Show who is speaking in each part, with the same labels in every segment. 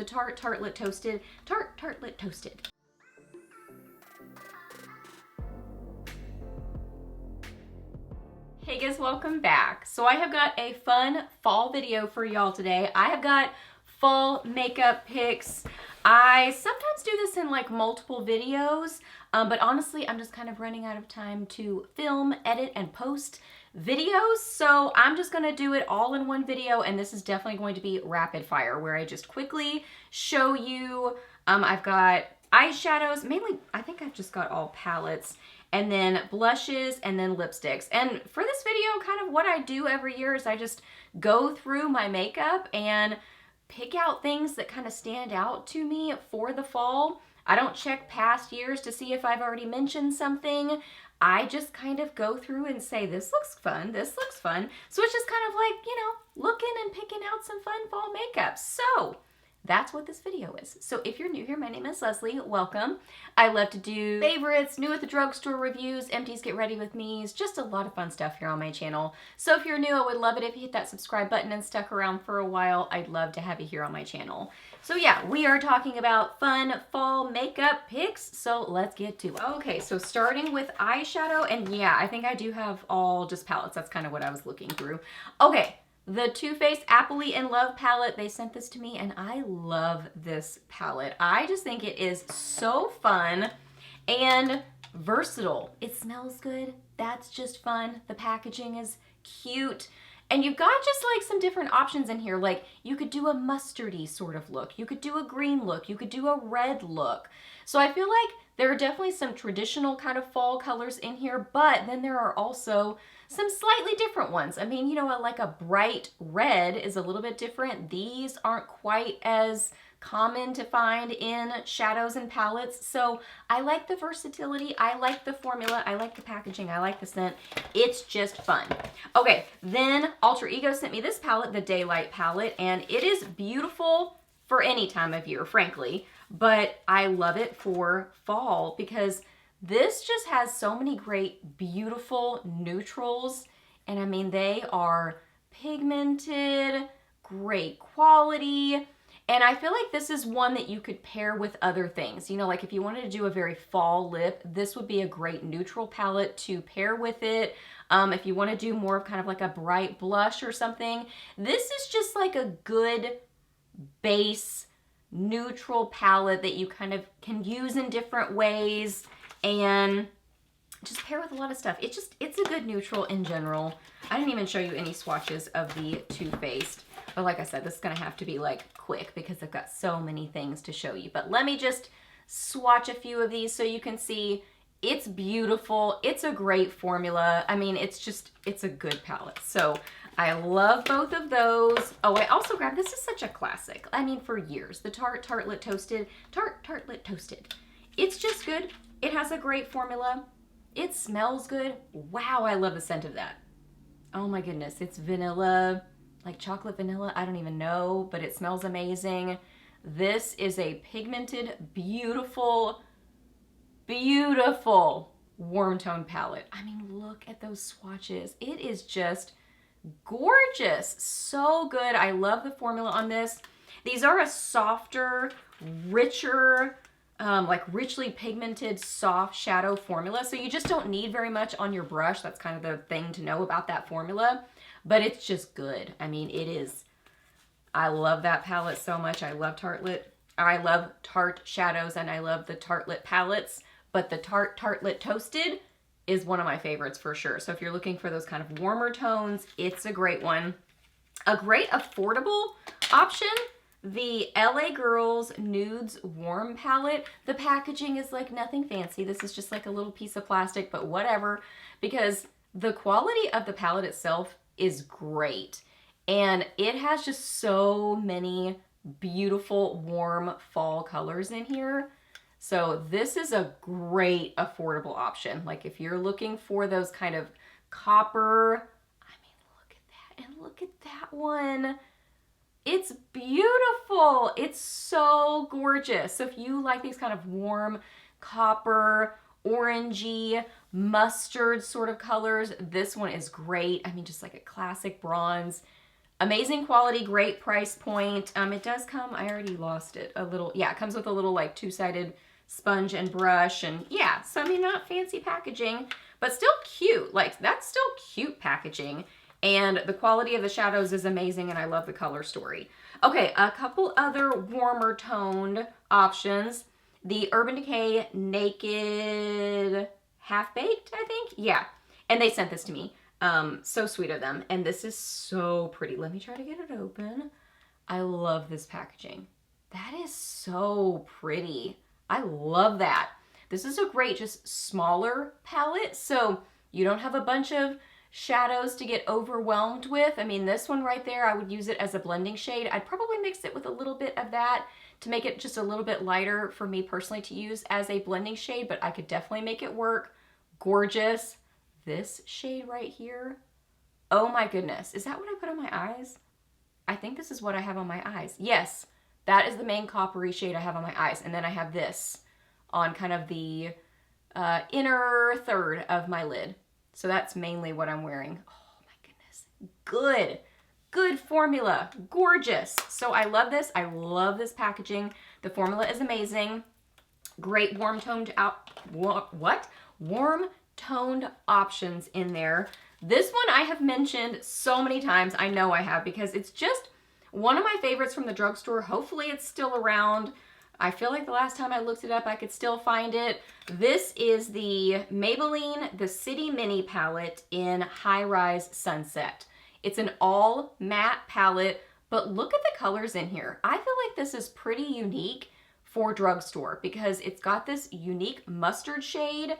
Speaker 1: the Tartlet Toasted. Tartlet Toasted. Hey guys, welcome back. So I have got a fun fall video for y'all today. I have got fall makeup picks. I sometimes do this in like multiple videos, but honestly, I'm just kind of running out of time to film, edit, and post videos. So I'm just gonna do it all in one video, and this is definitely going to be rapid fire, where I just quickly show you, I've got eyeshadows, mainly, I think I've just got all palettes, and then blushes, and then lipsticks. And for this video, kind of what I do every year is I just go through my makeup and pick out things that kind of stand out to me for the fall. I don't check past years to see if I've already mentioned something. I just kind of go through and say, this looks fun, this looks fun. So it's just kind of like, you know, looking and picking out some fun fall makeup. So that's what this video is. So if you're new here, my name is Leslie, welcome. I love to do favorites, new at the drugstore reviews, empties get ready with me's, just a lot of fun stuff here on my channel. So if you're new, I would love it if you hit that subscribe button and stuck around for a while. I'd love to have you here on my channel. So yeah, we are talking about fun fall makeup picks, so let's get to it. Okay, so starting with eyeshadow, and yeah, I think I do have all just palettes. That's kind of what I was looking through. Okay. The Too Faced Appley in Love palette, they sent this to me and I love this palette. I just think it is so fun and versatile. It smells good. That's just fun. The packaging is cute. And you've got just like some different options in here. Like you could do a mustardy sort of look. You could do a green look. You could do a red look. So I feel like there are definitely some traditional kind of fall colors in here, but then there are also some slightly different ones. I mean, you know, like a bright red is a little bit different. These aren't quite as common to find in shadows and palettes. So I like the versatility. I like the formula. I like the packaging. I like the scent. It's just fun. Okay, then Alter Ego sent me this palette, the Daylight palette, and it is beautiful for any time of year, frankly, but I love it for fall because this just has so many great, beautiful neutrals. And I mean, they are pigmented, great quality. And I feel like this is one that you could pair with other things. You know, like if you wanted to do a very fall lip, this would be a great neutral palette to pair with it. If you want to do more of kind of like a bright blush or something, this is just like a good base neutral palette that you kind of can use in different ways and just pair with a lot of stuff. It's a good neutral in general. I didn't even show you any swatches of the Too Faced, but like I said, this is gonna have to be like quick because I've got so many things to show you. But let me just swatch a few of these so you can see it's beautiful. It's a great formula. I mean, it's a good palette. So I love both of those. Oh, I also grabbed, this is such a classic. I mean, for years, the Tartlet Toasted. Tartlet Toasted. It's just good. It has a great formula. It smells good. Wow, I love the scent of that. Oh my goodness, it's vanilla, like chocolate vanilla. I don't even know, but it smells amazing. This is a pigmented, beautiful, beautiful warm tone palette. I mean, look at those swatches. It is just gorgeous. So good. I love the formula on this. These are a softer, richer, like richly pigmented soft shadow formula. So you just don't need very much on your brush. That's kind of the thing to know about that formula, but it's just good. I mean, it is. I love that palette so much. I love Tartlet. I love Tarte shadows and I love the Tartlet palettes, but the Tartlet Toasted is one of my favorites for sure. So if you're looking for those kind of warmer tones, it's a great one. A great affordable option, the LA Girls Nudes Warm Palette. The packaging is like nothing fancy. This is just like a little piece of plastic, but whatever, because the quality of the palette itself is great. And it has just so many beautiful warm fall colors in here. So this is a great affordable option. Like if you're looking for those kind of copper, I mean, look at that, and look at that one. It's beautiful. It's so gorgeous. So if you like these kind of warm copper, orangey, mustard sort of colors, this one is great. I mean, just like a classic bronze. Amazing quality, great price point. It does come, I already lost it, a little, yeah, it comes with a little like two-sided sponge and brush, and yeah, so I mean, not fancy packaging, but still cute. Like, that's still cute packaging, and the quality of the shadows is amazing, and I love the color story. Okay, a couple other warmer toned options. The Urban Decay Naked Half Baked, I think, yeah, and they sent this to me. So sweet of them, and this is so pretty. Let me try to get it open. I love this packaging. That is so pretty. I love that. This is a great, just smaller palette, so you don't have a bunch of shadows to get overwhelmed with. I mean, this one right there, I would use it as a blending shade. I'd probably mix it with a little bit of that to make it just a little bit lighter for me personally to use as a blending shade, but I could definitely make it work. Gorgeous. This shade right here, oh my goodness. Is that what I put on my eyes? I think this is what I have on my eyes. Yes, that is the main coppery shade I have on my eyes. And then I have this on kind of the inner third of my lid. So that's mainly what I'm wearing. Oh my goodness. Good. Good formula. Gorgeous. So I love this. I love this packaging. The formula is amazing. Great warm toned warm toned options in there. This one I have mentioned so many times. I know I have, because it's just one of my favorites from the drugstore. Hopefully it's still around. I feel like the last time I looked it up, I could still find it. This is the Maybelline The City Mini palette in High Rise Sunset. It's an all matte palette, but look at the colors in here. I feel like this is pretty unique for drugstore because it's got this unique mustard shade.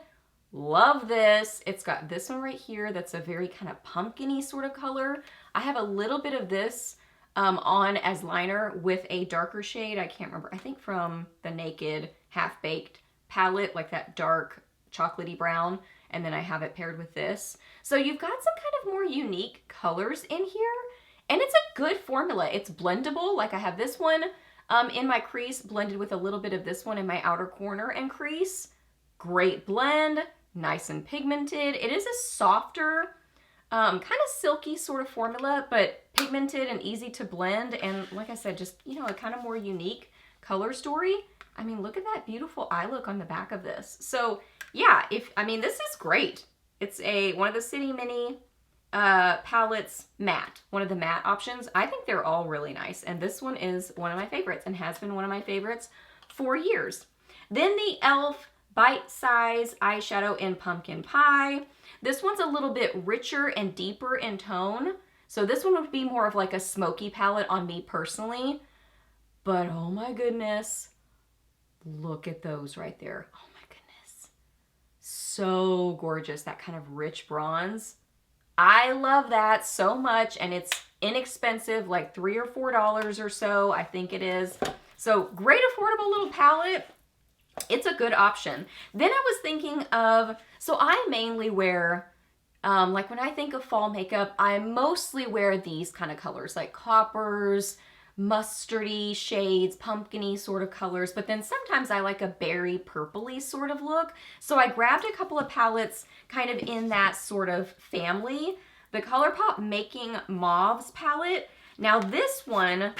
Speaker 1: Love this. It's got this one right here that's a very kind of pumpkin-y sort of color. I have a little bit of this on as liner with a darker shade. I can't remember. I think from the Naked Half Baked palette, like that dark chocolatey brown. And then I have it paired with this. So you've got some kind of more unique colors in here. And it's a good formula. It's blendable. Like I have this one in my crease blended with a little bit of this one in my outer corner and crease. Great blend. Nice and pigmented. It is a softer, kind of silky sort of formula, but pigmented and easy to blend. And like I said, just, you know, a kind of more unique color story. I mean, look at that beautiful eye look on the back of this. So yeah, this is great. It's one of the City Mini palettes matte, one of the matte options. I think they're all really nice. And this one is one of my favorites and has been one of my favorites for years. Then the e.l.f. Bite Size Eyeshadow in Pumpkin Pie. This one's a little bit richer and deeper in tone. So this one would be more of like a smoky palette on me personally. But oh my goodness, look at those right there. Oh my goodness. So gorgeous, that kind of rich bronze. I love that so much, and it's inexpensive, like $3 or $4 or so, I think it is. So great affordable little palette. It's a good option. Then I was thinking of, so I mainly wear, like when I think of fall makeup, I mostly wear these kind of colors, like coppers, mustardy shades, pumpkin-y sort of colors, but then sometimes I like a berry purpley sort of look. So I grabbed a couple of palettes kind of in that sort of family. The ColourPop Making Mauves palette. Now this one,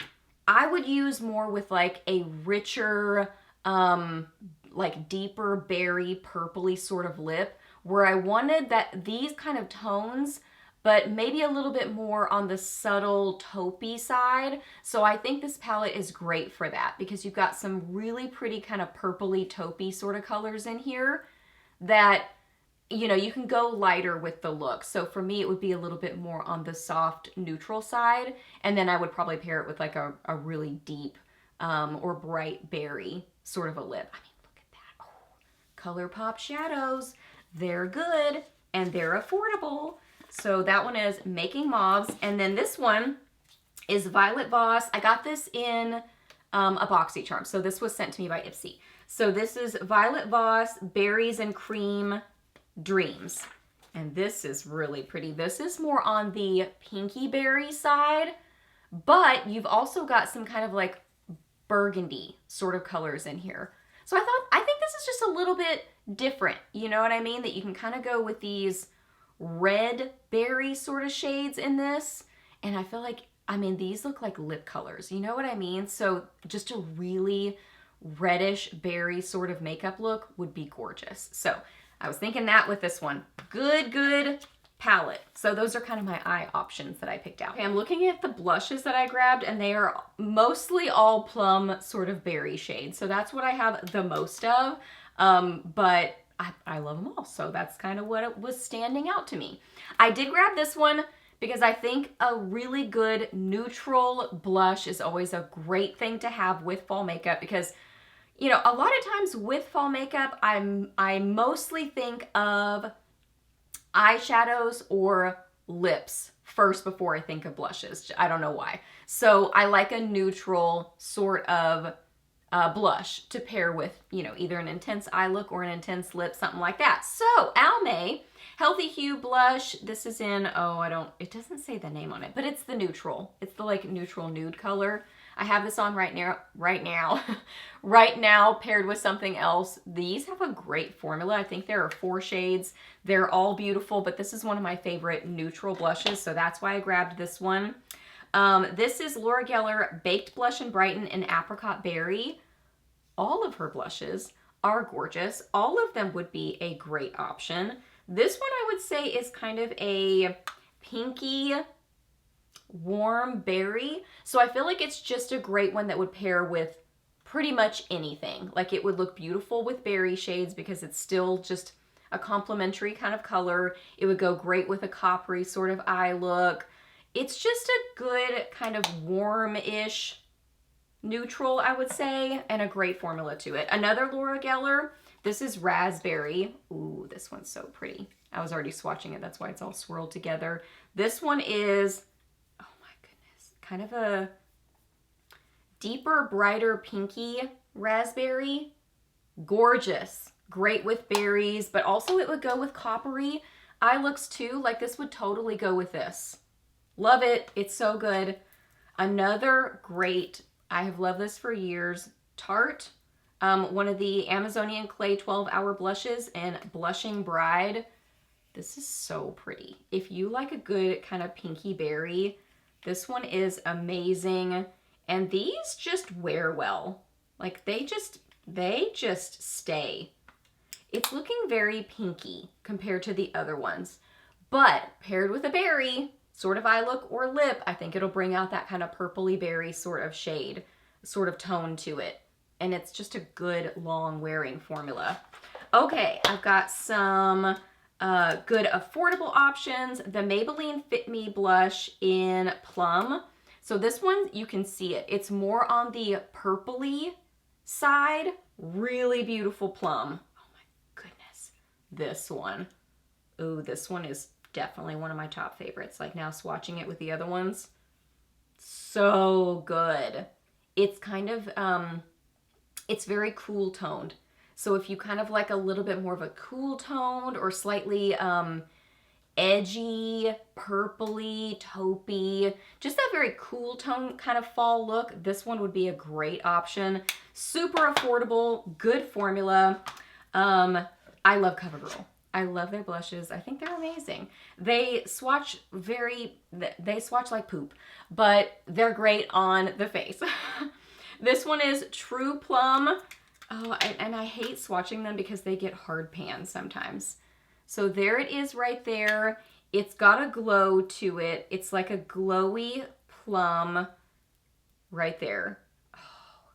Speaker 1: I would use more with like a richer, like deeper berry purpley sort of lip, where I wanted these kind of tones, but maybe a little bit more on the subtle taupey side. So I think this palette is great for that because you've got some really pretty kind of purpley taupey sort of colors in here that, you know, you can go lighter with the look. So for me, it would be a little bit more on the soft neutral side. And then I would probably pair it with like a really deep or bright berry sort of a lip. I mean, look at that. Oh, ColourPop shadows. They're good and they're affordable. So that one is Making Mauves. And then this one is Violet Voss. I got this in a BoxyCharm. So this was sent to me by Ipsy. So this is Violet Voss Berries and Cream Dreams. And this is really pretty. This is more on the pinky berry side, but you've also got some kind of like burgundy sort of colors in here. So I think this is just a little bit different. You know what I mean? That you can kind of go with these red berry sort of shades in this. And I feel like I mean, these look like lip colors. You know what I mean? So just a really reddish berry sort of makeup look would be gorgeous. So I was thinking that with this one. Good palette. So those are kind of my eye options that I picked out. Okay, I'm looking at the blushes that I grabbed, and they are mostly all plum sort of berry shades. So that's what I have the most of. But I love them all. So that's kind of what it was standing out to me. I did grab this one because I think a really good neutral blush is always a great thing to have with fall makeup, because you know, a lot of times with fall makeup, I mostly think of eyeshadows or lips first before I think of blushes. I don't know why. So I like a neutral sort of blush to pair with, you know, either an intense eye look or an intense lip, something like that. So Almay Healthy Hue blush. This is in, it doesn't say the name on it, but it's the neutral. It's the like neutral nude color. I have this on right now, paired with something else. These have a great formula. I think there are 4 shades. They're all beautiful, but this is one of my favorite neutral blushes, so that's why I grabbed this one. This is Laura Geller Baked Blush and Brighten in Apricot Berry. All of her blushes are gorgeous. All of them would be a great option. This one I would say is kind of a pinky, warm berry. So I feel like it's just a great one that would pair with pretty much anything. Like it would look beautiful with berry shades because it's still just a complementary kind of color. It would go great with a coppery sort of eye look. It's just a good kind of warm-ish neutral, I would say, and a great formula to it. Another Laura Geller, this is Raspberry. Ooh, this one's so pretty. I was already swatching it, that's why it's all swirled together. This one is, oh my goodness, kind of a deeper, brighter, pinky raspberry. Gorgeous. Great with berries, but also it would go with coppery eye looks too. Like this would totally go with this. Love it. It's so good. Another great, I have loved this for years, Tarte. One of the Amazonian Clay 12-Hour Blushes in Blushing Bride. This is so pretty. If you like a good kind of pinky berry, this one is amazing. And these just wear well. Like they just stay. It's looking very pinky compared to the other ones. But paired with a berry, sort of eye look or lip, I think it'll bring out that kind of purpley berry sort of shade, sort of tone to it. And it's just a good long wearing formula. Okay, I've got some good affordable options. The Maybelline Fit Me blush in Plum. So this one, you can see it. It's more on the purpley side. Really beautiful plum. Oh my goodness. This one. Ooh, this one is definitely one of my top favorites. Like now swatching it with the other ones. So good. It's kind of, it's very cool toned. So if you kind of like a little bit more of a cool toned or slightly edgy, purpley, taupey, just that very cool tone kind of fall look, this one would be a great option. Super affordable, good formula. I love CoverGirl. I love their blushes. I think they're amazing. They swatch like poop, but they're great on the face. This one is True Plum. Oh, and I hate swatching them because they get hard pan sometimes. So there it is right there. It's got a glow to it. It's like a glowy plum right there. Oh,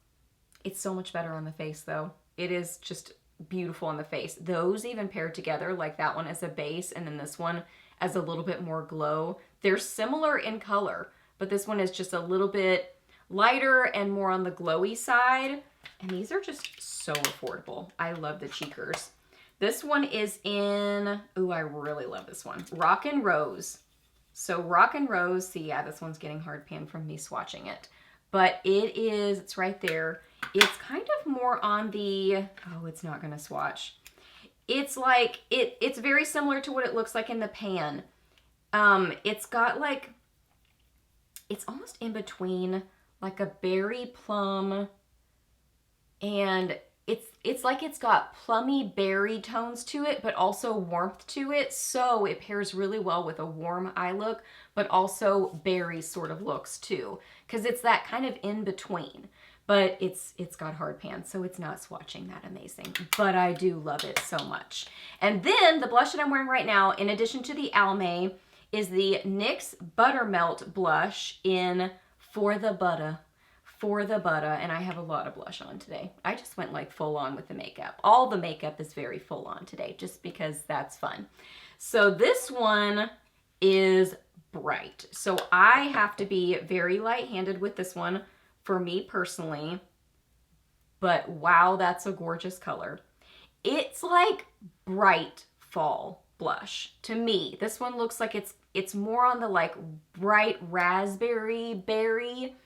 Speaker 1: it's so much better on the face though. It is just beautiful on the face. Those even paired together, like that one as a base and then this one as a little bit more glow. They're similar in color, but this one is just a little bit lighter and more on the glowy side. And these are just so affordable. I love the cheekers. This one is in, ooh, I really love this one. Rock and Rose. So Rock and Rose, see, yeah, this one's getting hard pan from me swatching it. But it's right there. It's kind of more on the, oh, it's not gonna swatch. It's like, it's very similar to what it looks like in the pan. It's got like, it's almost in between like a berry plum and it's like it's got plummy berry tones to it, but also warmth to it. So it pairs really well with a warm eye look, but also berry sort of looks too. Because it's that kind of in between. But it's got hard pan, so it's not swatching that amazing. But I do love it so much. And then the blush that I'm wearing right now, in addition to the Almay, is the NYX Buttermelt blush in For the Butter. For the Butter, and I have a lot of blush on today. I just went like full on with the makeup. All the makeup is very full on today, just because that's fun. So this one is bright. So I have to be very light-handed with this one for me personally. But wow, that's a gorgeous color. It's like bright fall blush to me. This one looks like it's more on the like bright raspberry berry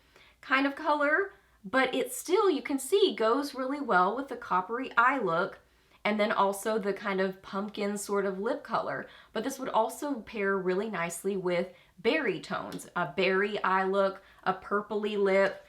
Speaker 1: kind of color, but it still, you can see, goes really well with the coppery eye look, and then also the kind of pumpkin sort of lip color. But this would also pair really nicely with berry tones, a berry eye look, a purpley lip.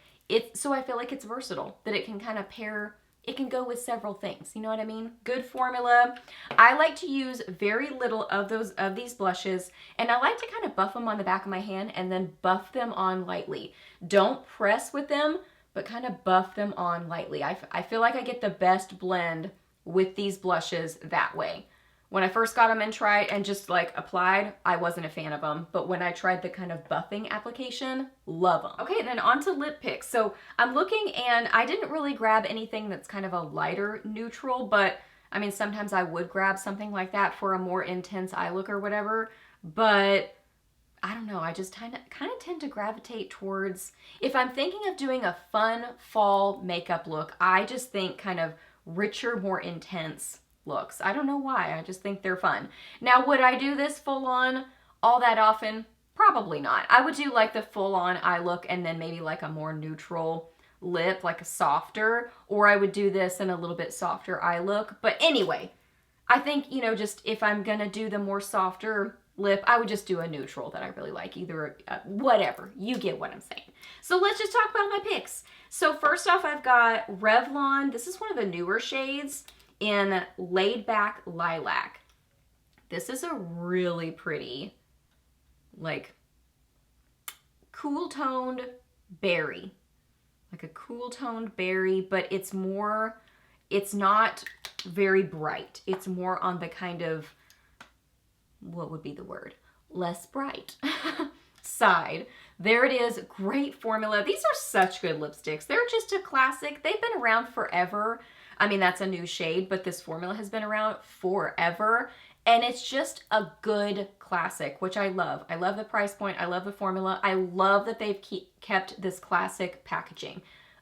Speaker 1: So I feel like it's versatile, that it can kind of pair, it can go with several things. You know what I mean? Good formula. I like to use very little of these blushes, and I like to kind of buff them on the back of my hand and then buff them on lightly. Don't press with them, but kind of buff them on lightly. I feel like I get the best blend with these blushes that way. When I first got them and tried and just like applied, I wasn't a fan of them. But when I tried the kind of buffing application, love them. Okay, then on to lip picks. So I'm looking, and I didn't really grab anything that's kind of a lighter neutral, but I mean, sometimes I would grab something like that for a more intense eye look or whatever. But I don't know, I just kind of tend to gravitate towards, if I'm thinking of doing a fun fall makeup look, I just think kind of richer, more intense looks. I don't know why, I just think they're fun. Now, would I do this full on all that often? Probably not. I would do like the full on eye look and then maybe like a more neutral lip, like a softer, or I would do this in a little bit softer eye look. But anyway, I think, you know, just if I'm gonna do the more softer lip, I would just do a neutral that I really like, either whatever. You get what I'm saying. So let's just talk about my picks. So first off, I've got Revlon. This is one of the newer shades in Laid Back Lilac. This is a really pretty, like, cool toned berry. Like a cool toned berry, but it's not very bright. It's more on the kind of, what would be the word? Less bright side. There it is. Great formula. These are such good lipsticks. They're just a classic. They've been around forever. I mean, that's a new shade, but this formula has been around forever. And it's just a good classic, which I love. I love the price point. I love the formula. I love that they've kept this classic packaging.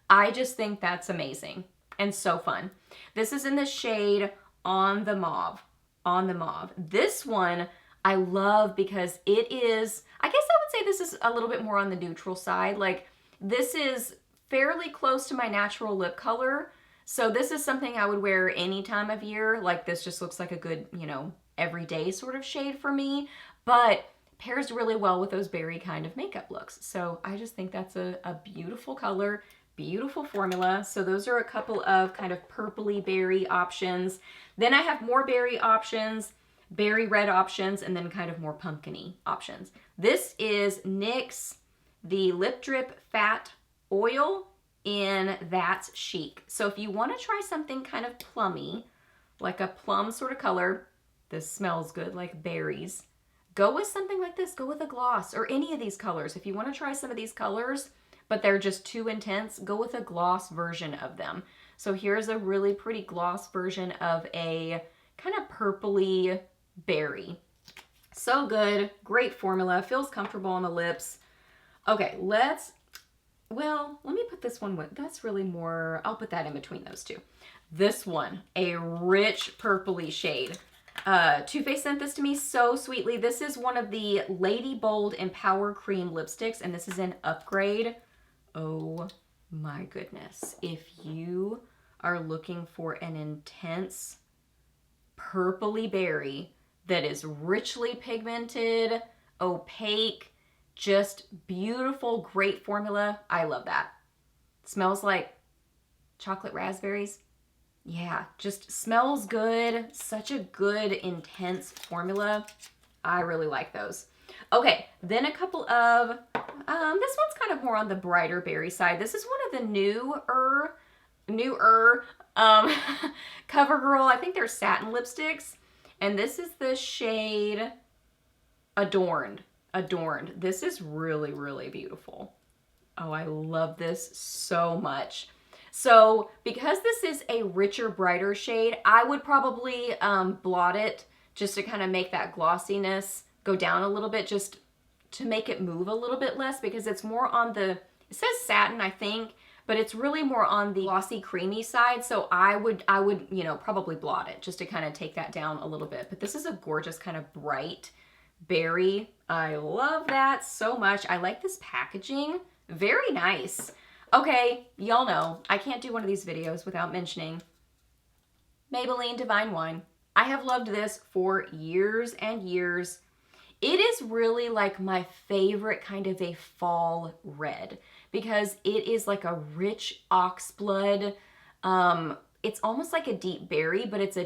Speaker 1: I just think that's amazing and so fun. This is in the shade On the Mauve. On the Mauve. This one I love because it is, I guess I would say this is a little bit more on the neutral side. Like, this is fairly close to my natural lip color. So this is something I would wear any time of year. Like, this just looks like a good, you know, everyday sort of shade for me, but pairs really well with those berry kind of makeup looks. So I just think that's a beautiful color, beautiful formula. So those are a couple of kind of purpley berry options. Then I have more berry options, berry red options, and then kind of more pumpkin-y options. This is NYX, the Lip Drip Fat Oil in That's Chic. So if you want to try something kind of plummy, like a plum sort of color, this smells good, like berries, go with something like this. Go with a gloss or any of these colors. If you want to try some of these colors, but they're just too intense, go with a gloss version of them. So here's a really pretty gloss version of a kind of purpley berry. So good, great formula, feels comfortable on the lips. Okay, let me put this one with, that's really more, I'll put that in between those two. This one, a rich purpley shade. Too Faced sent this to me so sweetly. This is one of the Lady Bold Empower Cream lipsticks, and this is an upgrade. Oh my goodness. If you are looking for an intense purpley berry that is richly pigmented, opaque, just beautiful, great formula. I love that. Smells like chocolate raspberries. Yeah, just smells good. Such a good, intense formula. I really like those. Okay, then a couple of, this one's kind of more on the brighter berry side. This is one of the newer CoverGirl, I think they're satin lipsticks. And this is the shade Adorned. This is really, really beautiful. Oh, I love this so much. So because this is a richer, brighter shade, I would probably blot it just to kind of make that glossiness go down a little bit, just to make it move a little bit less, because it's more on the, it says satin, I think, but it's really more on the glossy, creamy side. So I would, you know, probably blot it just to kind of take that down a little bit. But this is a gorgeous kind of bright berry. I love that so much. I like this packaging. Very nice. Okay, y'all know I can't do one of these videos without mentioning Maybelline Divine Wine. I have loved this for years and years. It is really like my favorite kind of a fall red because it is like a rich oxblood. It's almost like a deep berry, but it's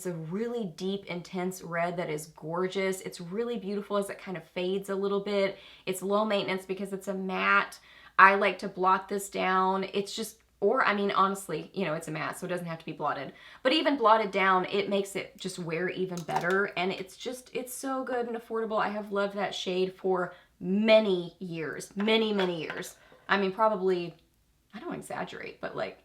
Speaker 1: a really deep, intense red that is gorgeous. It's really beautiful as it kind of fades a little bit. It's low maintenance because it's a matte. I like to blot this down. It's just, or I mean, honestly, you know, it's a matte, so it doesn't have to be blotted. But even blotted down, it makes it just wear even better. And it's just, it's so good and affordable. I have loved that shade for many years, many, many years. I mean, probably, I don't exaggerate, but like,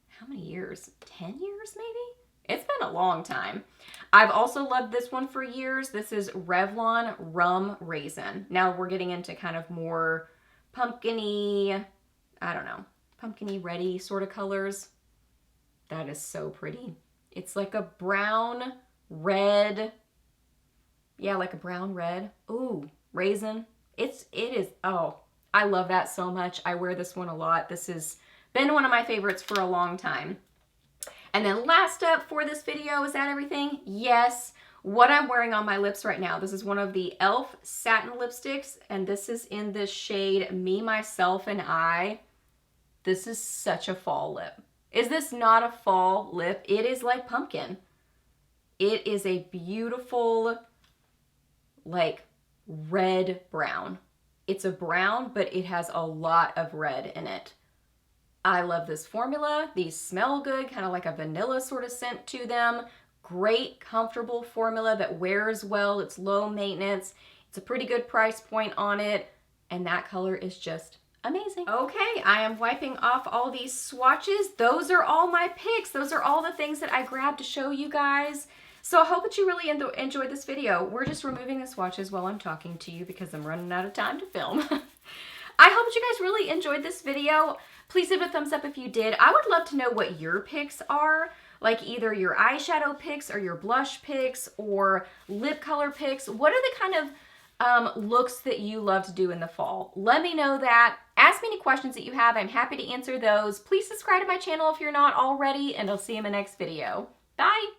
Speaker 1: how many years? 10 years maybe? It's been a long time. I've also loved this one for years. This is Revlon Rum Raisin. Now we're getting into kind of more pumpkin-y, I don't know, pumpkin-y reddy sort of colors. That is so pretty. It's like a brown red. Yeah, like a brown red. Ooh, raisin. It is, oh, I love that so much. I wear this one a lot. This has been one of my favorites for a long time. And then last up for this video, is that everything? Yes. What I'm wearing on my lips right now, this is one of the e.l.f. satin lipsticks, and this is in the shade Me, Myself, and I. This is such a fall lip. Is this not a fall lip? It is like pumpkin. It is a beautiful, like, red brown. It's a brown, but it has a lot of red in it. I love this formula. These smell good, kind of like a vanilla sort of scent to them. Great, comfortable formula that wears well. It's low maintenance. It's a pretty good price point on it. And that color is just amazing. Okay, I am wiping off all these swatches. Those are all my picks. Those are all the things that I grabbed to show you guys. So I hope that you really enjoyed this video. We're just removing the swatches while I'm talking to you because I'm running out of time to film. I hope that you guys really enjoyed this video. Please give it a thumbs up if you did. I would love to know what your picks are. Like either your eyeshadow picks or your blush picks or lip color picks. What are the kind of looks that you love to do in the fall? Let me know that. Ask me any questions that you have. I'm happy to answer those. Please subscribe to my channel if you're not already, and I'll see you in my next video. Bye!